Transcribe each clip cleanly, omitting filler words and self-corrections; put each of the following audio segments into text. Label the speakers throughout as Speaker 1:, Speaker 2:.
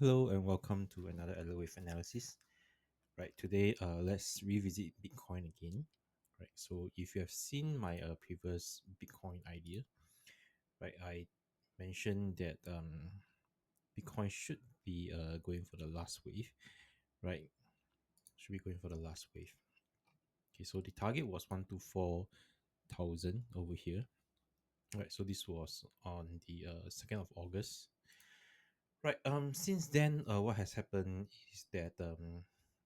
Speaker 1: Hello and welcome to another Elliott Wave analysis. Right, today let's revisit Bitcoin again. Right, so if you have seen my previous Bitcoin idea, right, I mentioned that Bitcoin should be going for the last wave, right? Should be going for the last wave. Okay, so the target was 124,000 over here. Right, so this was on the 2nd of August. Right. Since then, what has happened is that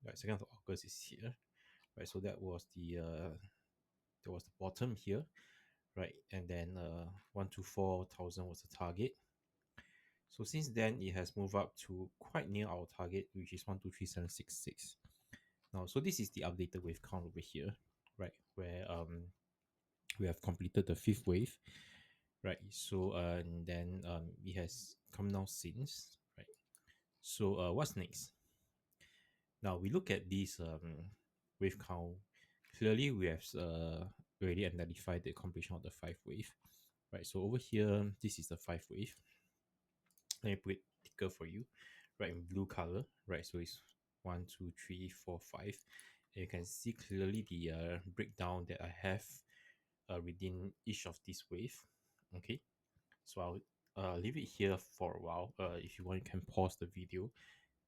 Speaker 1: right, 2nd of August is here. Right. So that was the bottom here. Right. And then 124,000 was the target. So since then, it has moved up to quite near our target, which is 123766. Now, so this is the updated wave count over here, right? Where we have completed the fifth wave, right? So and then it has come down since, right? So what's next? Now we look at this wave count. Clearly, we have already identified the completion of the five wave, right? So over here, this is the five wave. Let me put it thicker for you, right? In blue color, right? So it's 1, 2, 3, 4, 5. And you can see clearly the breakdown that I have within each of these wave. Okay, so I'll leave it here for a while. If you want, you can pause the video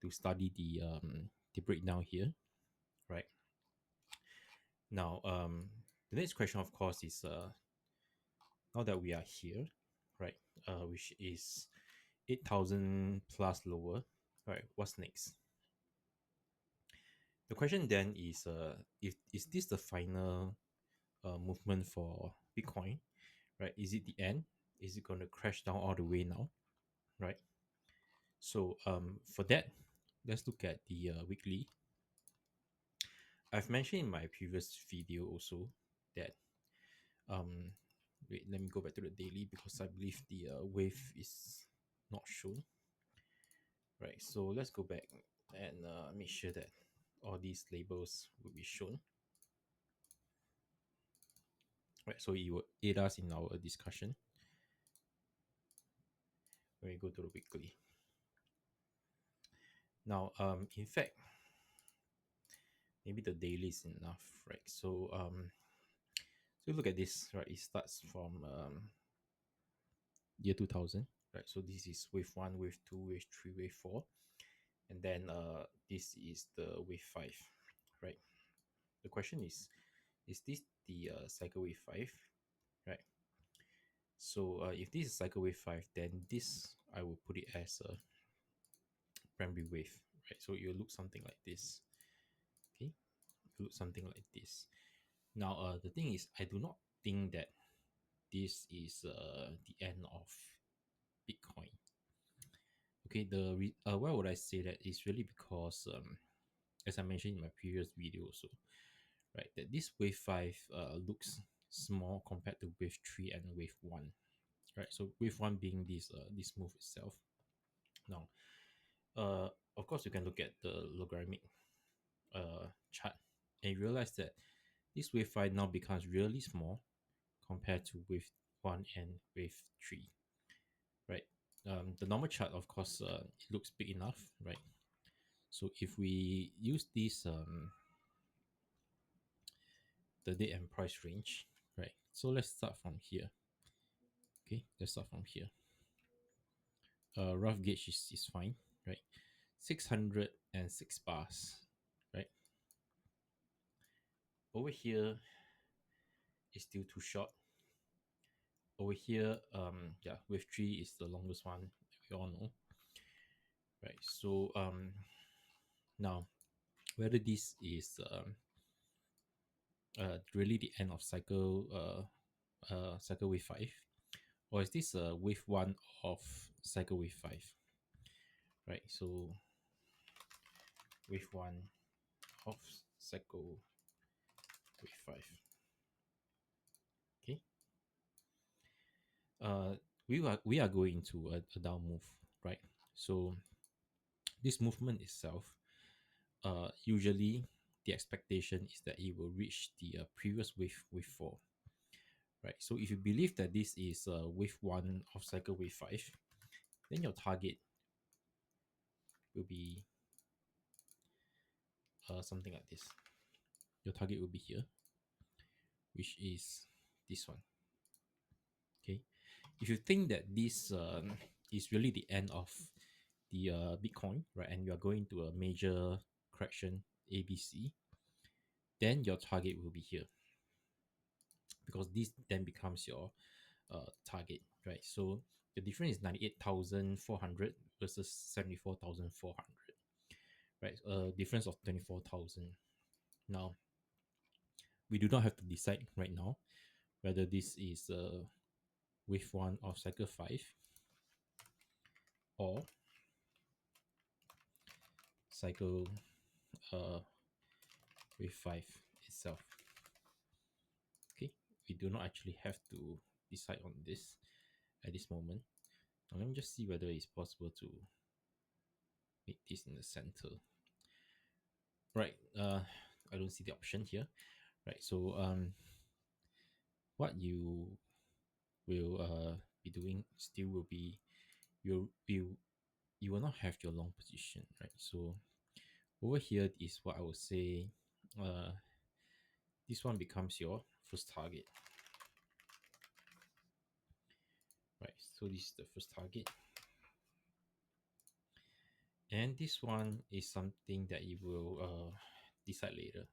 Speaker 1: to study the breakdown here, right? Now, the next question, of course, is now that we are here, right, which is 8,000 plus lower, right, what's next? The question then is, if is this the final movement for Bitcoin, right? Is it the end? Is it going to crash down all the way now, right? So, for that, let's look at the weekly. I've mentioned in my previous video also that um wait, let me go back to the daily because I believe the wave is not shown. Right, so let's go back and make sure that all these labels will be shown. Right, so it will aid us in our discussion when we go to the weekly. Now, in fact, maybe the daily is enough, right? So look at this, right? It starts from year 2000, right? So this is wave one, wave two, wave three, wave four, and then this is the wave five, right? The question is this the cycle wave five, right? So if this is cycle wave five, then this I will put it as a primary wave, right? So it will look something like this. Okay, it will look something like this. Now, the thing is, I do not think that this is the end of Bitcoin. Okay, why would I say that? Is really because as I mentioned in my previous video also, right, that this wave five looks small compared to wave three and wave one, right? So wave one being this move itself. Now, of course, you can look at the logarithmic chart and you realize that this wave five now becomes really small compared to wave one and wave three, right? The normal chart, of course, it looks big enough, right? So if we use this the date and price range, right? So let's start from here. Okay, let's start from here. Rough gauge is fine, right? 606 bars, right? Over here is still too short. Over here, yeah, wave three is the longest one, we all know, right? So now whether this is really the end of cycle wave five, or is this wave one of cycle wave five, right? So wave one of cycle wave five. Okay. We are going to a down move, right? So this movement itself, usually the expectation is that it will reach the previous wave four, right? So if you believe that this is wave one of cycle wave five, then your target will be something like this. Your target will be here, which is this one. Okay, if you think that this is really the end of the Bitcoin, right, and you are going to a major correction ABC, then your target will be here, because this then becomes your target, right? So the difference is 98,400 versus 74,400, right? A difference of 24,000. Now, we do not have to decide right now whether this is wave 1 of cycle 5 or cycle uh, wave 5 itself. Okay, we do not actually have to decide on this at this moment. Now, let me just see whether it's possible to make this in the center. Right, I don't see the option here. Right, so what you will be doing still will be you will not have your long position, right? So over here is what I would say. Uh, this one becomes your first target, right? So this is the first target, and this one is something that you will decide later.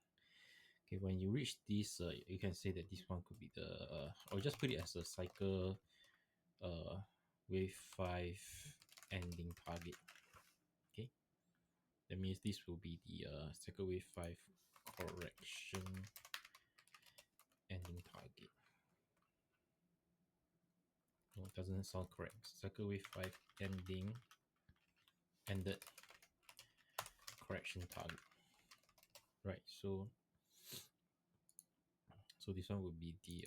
Speaker 1: Okay, when you reach this, you can say that this one could be the. I'll just put it as a cycle wave 5 ending target. Okay, that means this will be the cycle wave 5 correction ending target. No, it doesn't sound correct. Cycle wave 5 ended correction target. Right, so this one would be the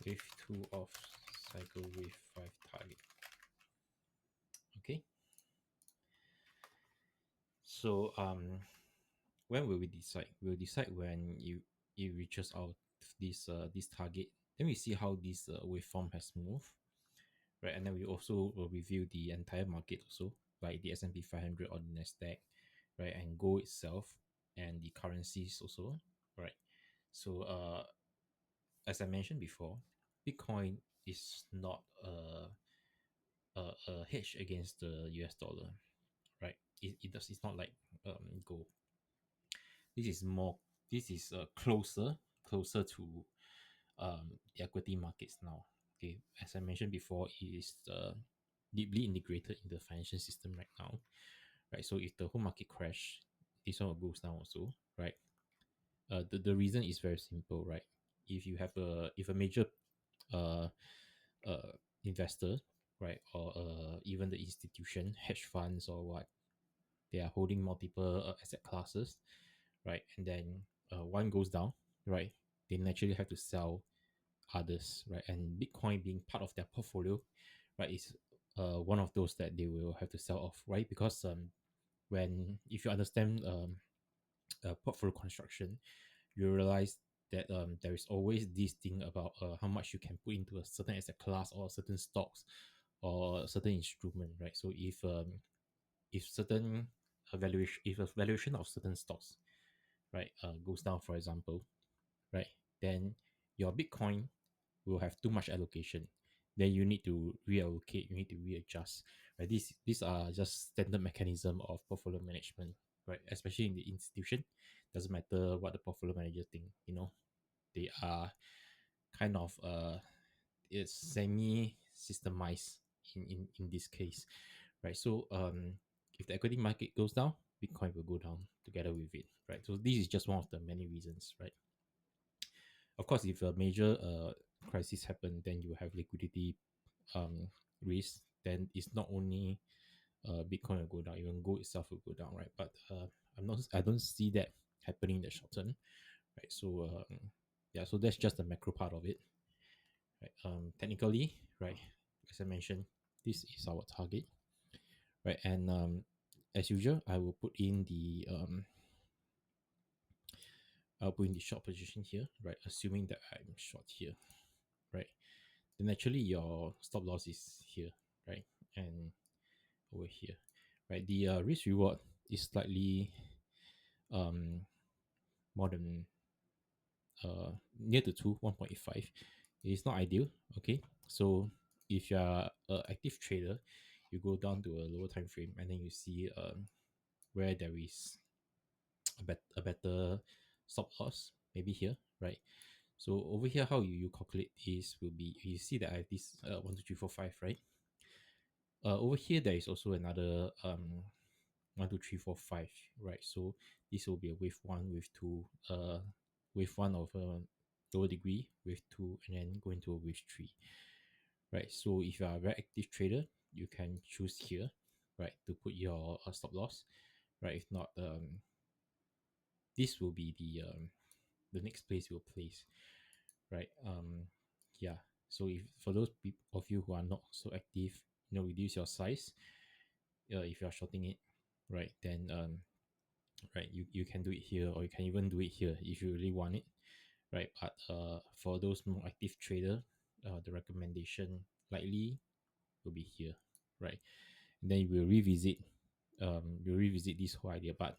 Speaker 1: wave 2 of cycle wave 5 target. Okay, so when will we decide? We'll decide when it reaches out this target. Then we see how this waveform has moved, right? And then we also will review the entire market also, like the S&P 500 or the Nasdaq, right? And gold itself and the currencies also, right? So as I mentioned before, Bitcoin is not a hedge against the US dollar, right? It's not like gold. This is more, this is closer to the equity markets now. Okay, as I mentioned before, it is deeply integrated in the financial system right now, right? So if the whole market crash, this one will goes down also, right? The reason is very simple, right? If a major uh, uh, investor, right, or even the institution, hedge funds or what, they are holding multiple asset classes, right? And then one goes down, right? They naturally have to sell others, right? And Bitcoin being part of their portfolio, right, is one of those that they will have to sell off, right? Because when if you understand portfolio construction, you realize that there is always this thing about how much you can put into a certain asset class or certain stocks or a certain instrument, right? So if certain valuation, if a valuation of certain stocks, right, goes down, for example, right, then your Bitcoin will have too much allocation. Then you need to reallocate, you need to readjust. Right, these are just standard mechanism of portfolio management, right? Especially in the institution, doesn't matter what the portfolio manager think. They are kind of it's semi systemized in this case, right? So if the equity market goes down, Bitcoin will go down together with it, right? So this is just one of the many reasons, right? Of course, if a major crisis happen, then you have liquidity risk. Then it's not only Bitcoin will go down, even gold itself will go down, right? But I don't see that happening in the short term, right? So yeah, so that's just the macro part of it, right? Technically, right, as I mentioned, this is our target, right? And as usual, I will put in the I'll put in the short position here, right? Assuming that I'm short here, right? then actually your stop loss is here, right? And over here, right? The risk reward is slightly um more than near to 2, 1.5. It's not ideal. Okay, so if you are an active trader, you go down to a lower time frame and then you see where there is a better stop loss, maybe here, right? So over here, how you calculate this will be, you see that I have this 1, 2, 3, 4, 5, right? Over here there is also another 1, 2, 3, 4, 5, right? So this will be a wave one, wave two, wave one of a lower degree, wave two, and then go into a wave three, right? So if you are a very active trader, you can choose here, right, to put your stop loss, right? If not, this will be the next place you'll place, right? Yeah. So if for those of you who are not so active, reduce your size. If you are shorting it, right, then right, you can do it here, or you can even do it here if you really want it, right? But for those more active trader, the recommendation likely will be here, right? And then we'll revisit this whole idea, but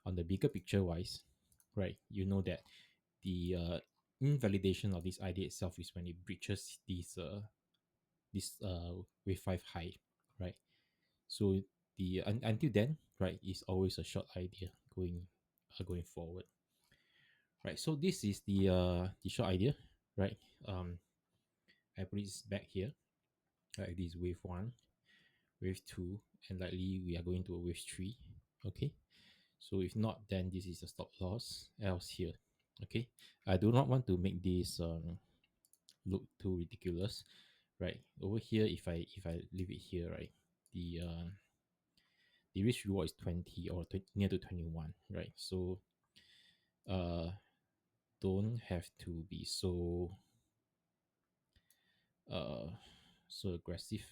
Speaker 1: on the bigger picture wise, right, you know that the invalidation of this idea itself is when it breaches this wave 5 high, right? So until then, right, is always a short idea going forward, right? So this is the short idea, right? um I put this back here, right? This wave one, wave two, and likely we are going to a wave three. Okay, so if not, then this is a stop loss else here. Okay, I do not want to make this look too ridiculous, right? Over here, if I leave it here, right, the risk reward is 20 or near to 21, right? So uh don't have to be uh so aggressive,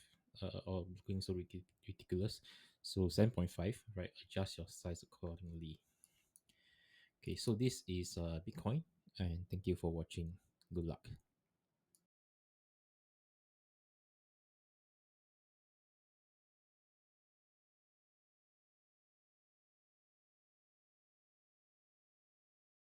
Speaker 1: or looking so ridiculous. So 7.5, right? Adjust your size accordingly. Okay, so this is Bitcoin, and thank you for watching. Good luck.